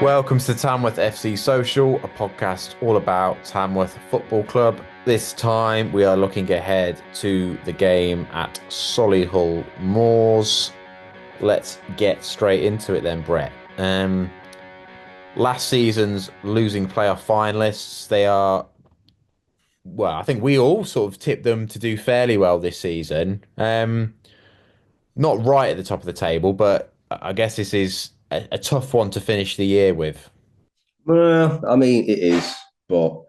Welcome to Tamworth FC Social, a podcast all about Tamworth Football Club. This time we are looking ahead to the game at Solihull Moors. Let's get straight into it then, Brett. Last season's losing playoff finalists, they are, well, I think we all sort of tipped them to do fairly well this season. Not right at the top of the table, but I guess this is a tough one to finish the year with. Well, I mean, it is, but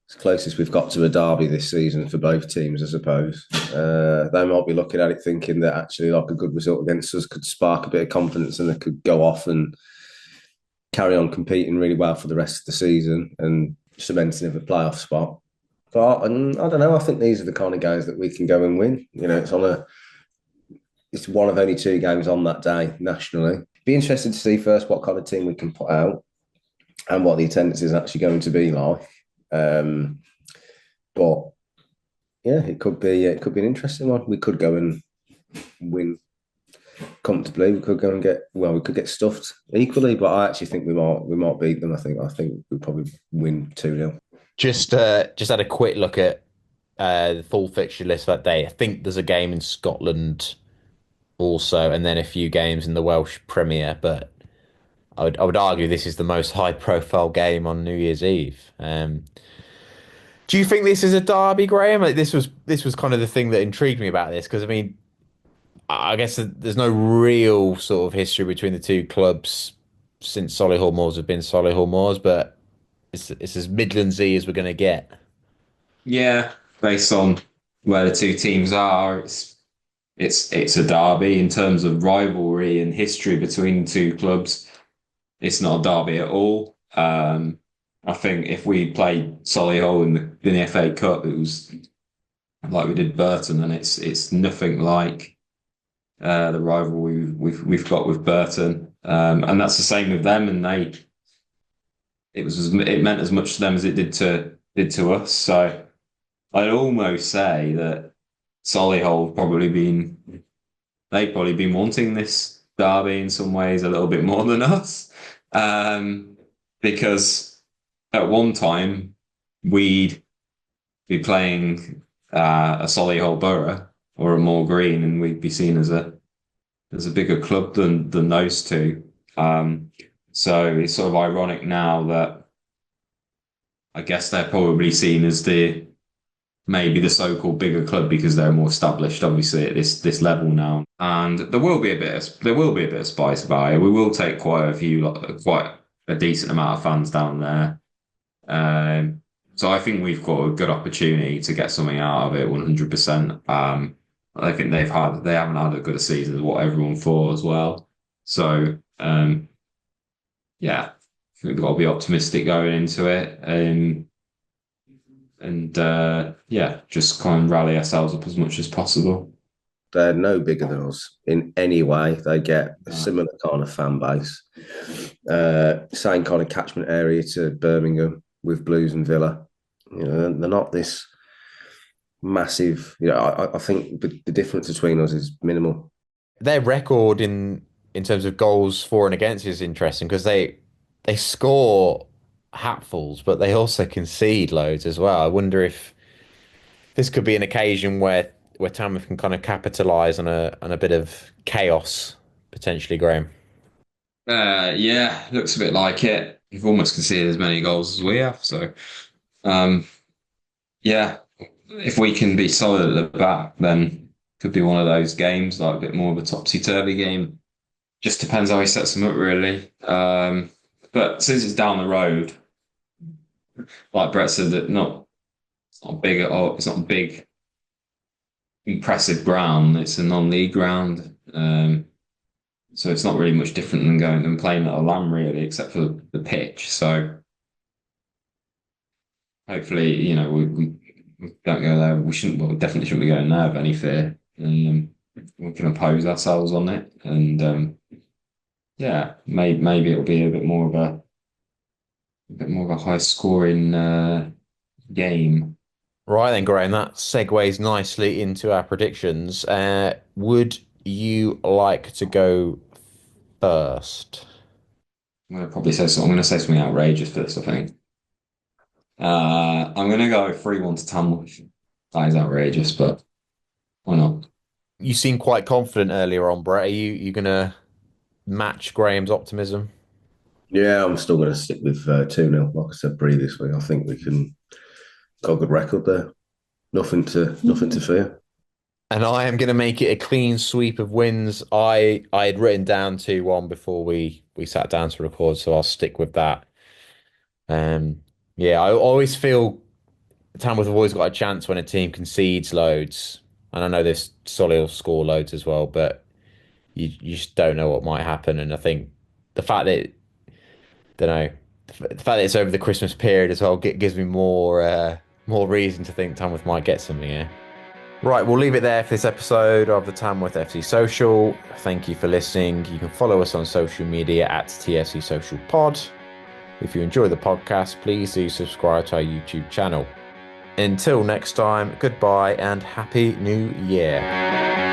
it's closest we've got to a derby this season for both teams, I suppose. They might be looking at it thinking that actually, like a good result against us could spark a bit of confidence and they could go off and carry on competing really well for the rest of the season and cementing of a playoff spot. But I don't know. I think these are the kind of games that we can go and win. You know, it's one of only two games on that day nationally. Be interested to see first what kind of team we can put out and what the attendance is actually going to be like. Um, but yeah, it could be an interesting one. We could go and win comfortably. We could get stuffed equally, but I actually think we might beat them. I think we probably win 2-0. Just had a quick look at the full fixture list that day. I think there's a game in Scotland also, and then a few games in the Welsh Premier. But I would argue this is the most high profile game on New Year's Eve. Do you think this is a derby, Graham? Like, this was kind of the thing that intrigued me about this because I mean, I guess there's no real sort of history between the two clubs since Solihull Moors have been Solihull Moors, but it's as Midlandsy as we're going to get. Yeah, based on where the two teams are, it's a derby in terms of rivalry and history between the two clubs. It's not a derby at all. I think if we played Solihull in the FA Cup, it was like we did Burton, and it's nothing like the rivalry we've got with Burton, and that's the same with them. And it meant as much to them as it did to us. So I'd almost say that Solihull they've probably been wanting this derby in some ways a little bit more than us, because at one time we'd be playing a Solihull Borough or a Moor Green, and we'd be seen as a bigger club than those two. So it's sort of ironic now that I guess they're probably seen as maybe the so-called bigger club because they're more established, obviously, at this level now. And there will be a bit of spice about it. We will take quite a decent amount of fans down there. So I think we've got a good opportunity to get something out of it, 100%. I think they haven't had as good a season as what everyone thought as well. So yeah, I think we've got to be optimistic going into it. And yeah, just kind of rally ourselves up as much as possible. They're no bigger than us in any way. They get a similar kind of fan base, same kind of catchment area to Birmingham with Blues and Villa. You know, they're not this massive. You know, I think the difference between us is minimal. Their record in terms of goals for and against is interesting because they score hatfuls, but they also concede loads as well. I wonder if this could be an occasion where Tamworth can kind of capitalise on a bit of chaos potentially, Graham. Yeah, looks a bit like it. You've almost conceded as many goals as we have. So, um, yeah, if we can be solid at the back, then could be one of those games, like a bit more of a topsy-turvy game. Just depends how he sets them up, really. But since it's down the road, like Brett said, it's not big at all. It's not a big, impressive ground. It's a non-league ground. So it's not really much different than going and playing at a LAM really, except for the pitch. So hopefully, we don't go there. We definitely shouldn't be going there of any fear. We can impose ourselves on it, and yeah, maybe it'll be a bit more of a high scoring game. Right then, Graham, that segues nicely into our predictions. Would you like to go first? I'm going to probably say something. I'm going to say something outrageous for this, I think. I'm going to go 3-1 to Tamworth. That is outrageous, but why not? You seem quite confident earlier on, Brett. Are you gonna match Graham's optimism? Yeah, I'm still going to stick with 2-0, like I said previously. I think we can got a good record there. Nothing to fear. And I am going to make it a clean sweep of wins. I had written down 2-1 before we sat down to record, so I'll stick with that. Um, yeah, I always feel Tamworth have always got a chance when a team concedes loads. And I know this Solihull score loads as well, but you just don't know what might happen. And I think the fact that, don't know, the fact that it's over the Christmas period as well gives me more reason to think Tamworth might get something here. Right, we'll leave it there for this episode of the Tamworth FC Social. Thank you for listening. You can follow us on social media at TFC Social Pod. If you enjoy the podcast, please do subscribe to our YouTube channel. Until next time, goodbye and Happy New Year.